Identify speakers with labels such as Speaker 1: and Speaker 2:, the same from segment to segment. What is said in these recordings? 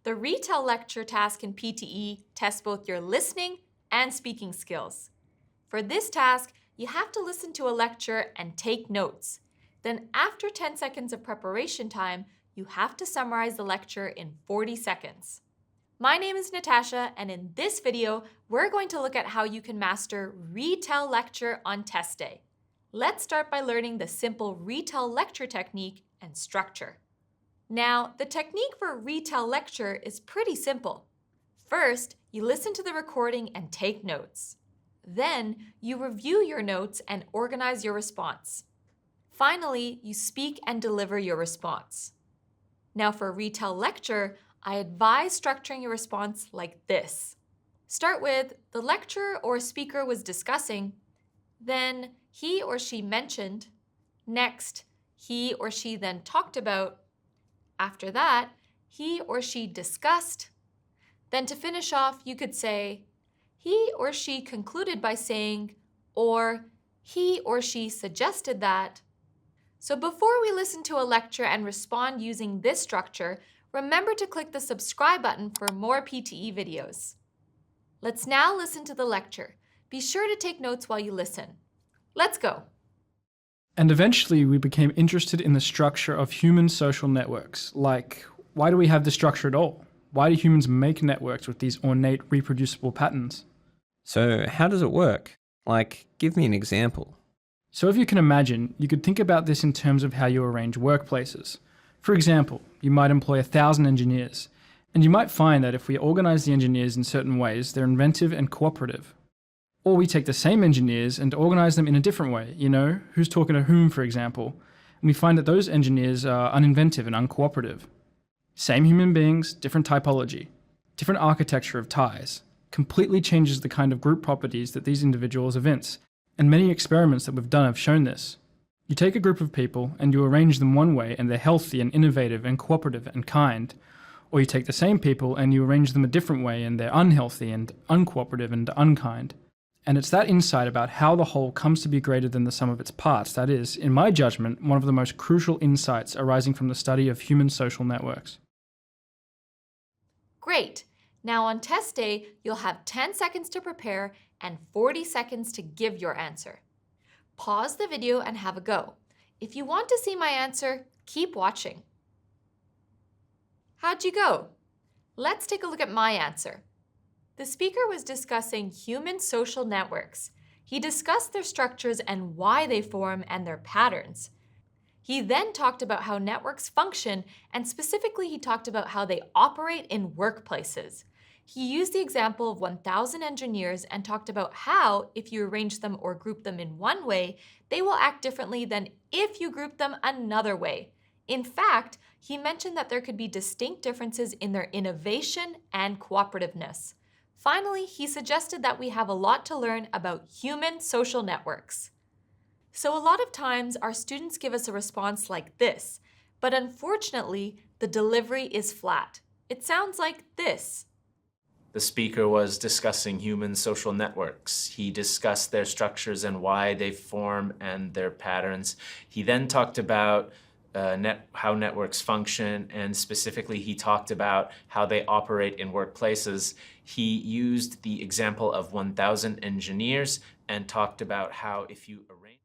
Speaker 1: The Retell Lecture task in PTE tests both your listening and speaking skills. For this task, you have to listen to a lecture and take notes. Then after 10 seconds of preparation time, you have to summarize the lecture in 40 seconds. My name is Natasha, and in this video, we're going to look at how you can master Retell Lecture on test day. Let's start by learning the simple Retell Lecture technique and structure. Now, the technique for Retell Lecture is pretty simple. First, you listen to the recording and take notes. Then, you review your notes and organize your response. Finally, you speak and deliver your response. Now for Retell Lecture, I advise structuring your response like this. Start with, the lecturer or speaker was discussing, then he or she mentioned, next, he or she then talked about, after that, he or she discussed. Then to finish off, you could say, he or she concluded by saying, or he or she suggested that. So before we listen to a lecture and respond using this structure, remember to click the subscribe button for more PTE videos. Let's now listen to the lecture. Be sure to take notes while you listen. Let's go.
Speaker 2: And eventually we became interested in the structure of human social networks. Like, why do we have this structure at all? Why do humans make networks with these ornate reproducible patterns?
Speaker 3: So how does it work? Like, give me an example.
Speaker 2: So if you can imagine, you could think about this in terms of how you arrange workplaces. For example, you might employ 1,000 engineers, and you might find that if we organize the engineers in certain ways, they're inventive and cooperative. Or we take the same engineers and organize them in a different way, who's talking to whom, for example, and we find that those engineers are uninventive and uncooperative. Same human beings, different typology, different architecture of ties, completely changes the kind of group properties that these individuals evince, and many experiments that we've done have shown this. You take a group of people and you arrange them one way and they're healthy and innovative and cooperative and kind, or you take the same people and you arrange them a different way and they're unhealthy and uncooperative and unkind. And it's that insight about how the whole comes to be greater than the sum of its parts that is, in my judgment, one of the most crucial insights arising from the study of human social networks.
Speaker 1: Great! Now on test day, you'll have 10 seconds to prepare and 40 seconds to give your answer. Pause the video and have a go. If you want to see my answer, keep watching. How'd you go? Let's take a look at my answer. The speaker was discussing human social networks. He discussed their structures and why they form and their patterns. He then talked about how networks function, and specifically he talked about how they operate in workplaces. He used the example of 1,000 engineers and talked about how, if you arrange them or group them in one way, they will act differently than if you group them another way. In fact, he mentioned that there could be distinct differences in their innovation and cooperativeness. Finally, he suggested that we have a lot to learn about human social networks. So a lot of times our students give us a response like this, but unfortunately, the delivery is flat. It sounds like this.
Speaker 4: The speaker was discussing human social networks. He discussed their structures and why they form and their patterns. He then talked about how networks function, and specifically he talked about how they operate in workplaces. He used the example of 1,000 engineers and talked about how if you arrange...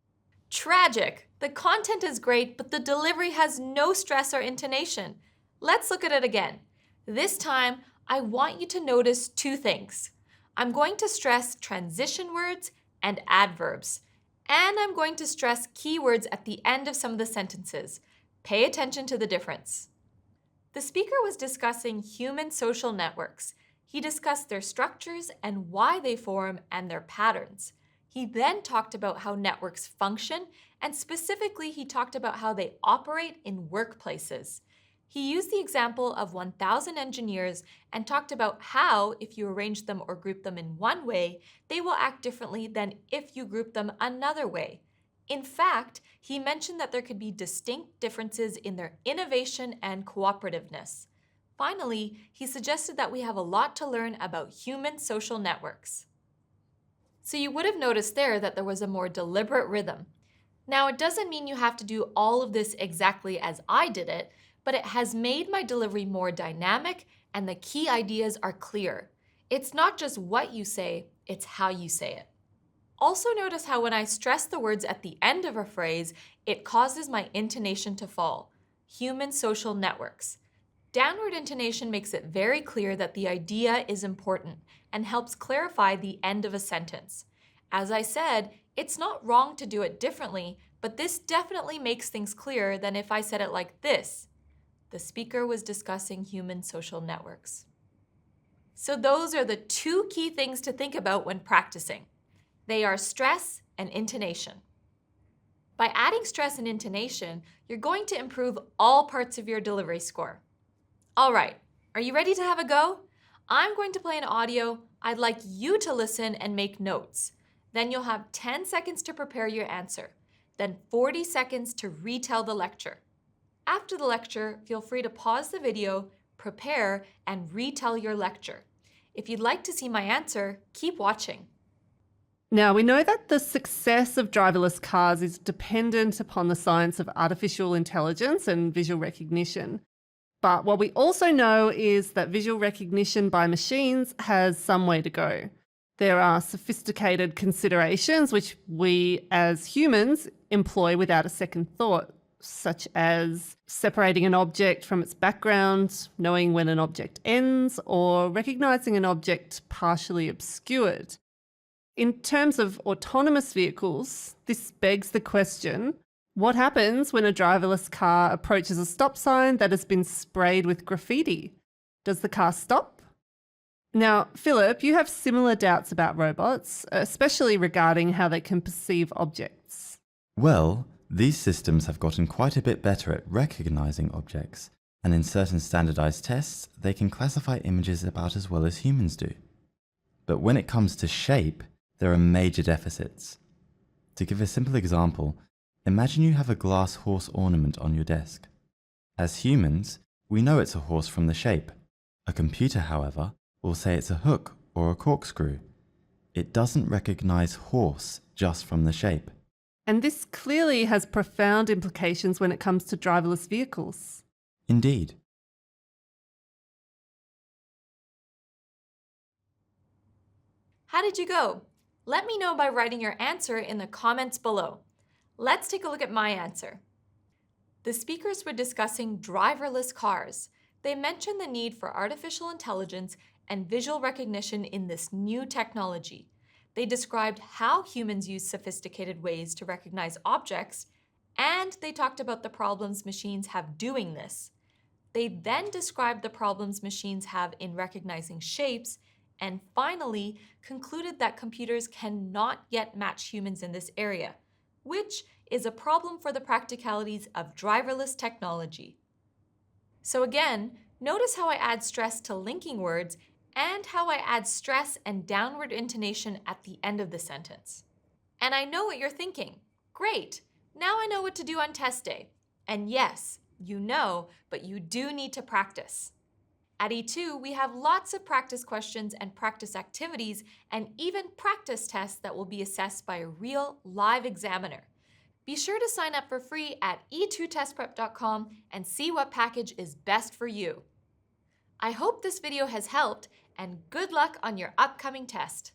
Speaker 1: Tragic! The content is great, but the delivery has no stress or intonation. Let's look at it again. This time, I want you to notice two things. I'm going to stress transition words and adverbs, and I'm going to stress keywords at the end of some of the sentences. Pay attention to the difference. The speaker was discussing human social networks. He discussed their structures and why they form and their patterns. He then talked about how networks function, and specifically he talked about how they operate in workplaces. He used the example of 1,000 engineers and talked about how, if you arrange them or group them in one way, they will act differently than if you group them another way. In fact, he mentioned that there could be distinct differences in their innovation and cooperativeness. Finally, he suggested that we have a lot to learn about human social networks. So you would have noticed there that there was a more deliberate rhythm. Now, it doesn't mean you have to do all of this exactly as I did it, but it has made my delivery more dynamic and the key ideas are clear. It's not just what you say, it's how you say it. Also notice how when I stress the words at the end of a phrase, it causes my intonation to fall. Human social networks. Downward intonation makes it very clear that the idea is important and helps clarify the end of a sentence. As I said, it's not wrong to do it differently, but this definitely makes things clearer than if I said it like this. The speaker was discussing human social networks. So those are the two key things to think about when practicing. They are stress and intonation. By adding stress and intonation, you're going to improve all parts of your delivery score. All right, are you ready to have a go? I'm going to play an audio. I'd like you to listen and make notes. Then you'll have 10 seconds to prepare your answer, then 40 seconds to retell the lecture. After the lecture, feel free to pause the video, prepare, and retell your lecture. If you'd like to see my answer, keep watching.
Speaker 5: Now, we know that the success of driverless cars is dependent upon the science of artificial intelligence and visual recognition. But what we also know is that visual recognition by machines has some way to go. There are sophisticated considerations which we as humans employ without a second thought, such as separating an object from its background, knowing when an object ends, or recognizing an object partially obscured. In terms of autonomous vehicles, this begs the question, what happens when a driverless car approaches a stop sign that has been sprayed with graffiti? Does the car stop? Now, Philip, you have similar doubts about robots, especially regarding how they can perceive objects.
Speaker 6: Well, these systems have gotten quite a bit better at recognizing objects, and in certain standardized tests, they can classify images about as well as humans do. But when it comes to shape, there are major deficits. To give a simple example, imagine you have a glass horse ornament on your desk. As humans, we know it's a horse from the shape. A computer, however, will say it's a hook or a corkscrew. It doesn't recognize horse just from the shape.
Speaker 5: And this clearly has profound implications when it comes to driverless vehicles.
Speaker 6: Indeed.
Speaker 1: How did you go? Let me know by writing your answer in the comments below. Let's take a look at my answer. The speakers were discussing driverless cars. They mentioned the need for artificial intelligence and visual recognition in this new technology. They described how humans use sophisticated ways to recognize objects, and they talked about the problems machines have doing this. They then described the problems machines have in recognizing shapes, and finally concluded that computers cannot yet match humans in this area, which is a problem for the practicalities of driverless technology. So again, notice how I add stress to linking words and how I add stress and downward intonation at the end of the sentence. And I know what you're thinking. Great, now I know what to do on test day. And yes, you know, but you do need to practice. At E2, we have lots of practice questions and practice activities, and even practice tests that will be assessed by a real live examiner. Be sure to sign up for free at e2testprep.com and see what package is best for you. I hope this video has helped, and good luck on your upcoming test.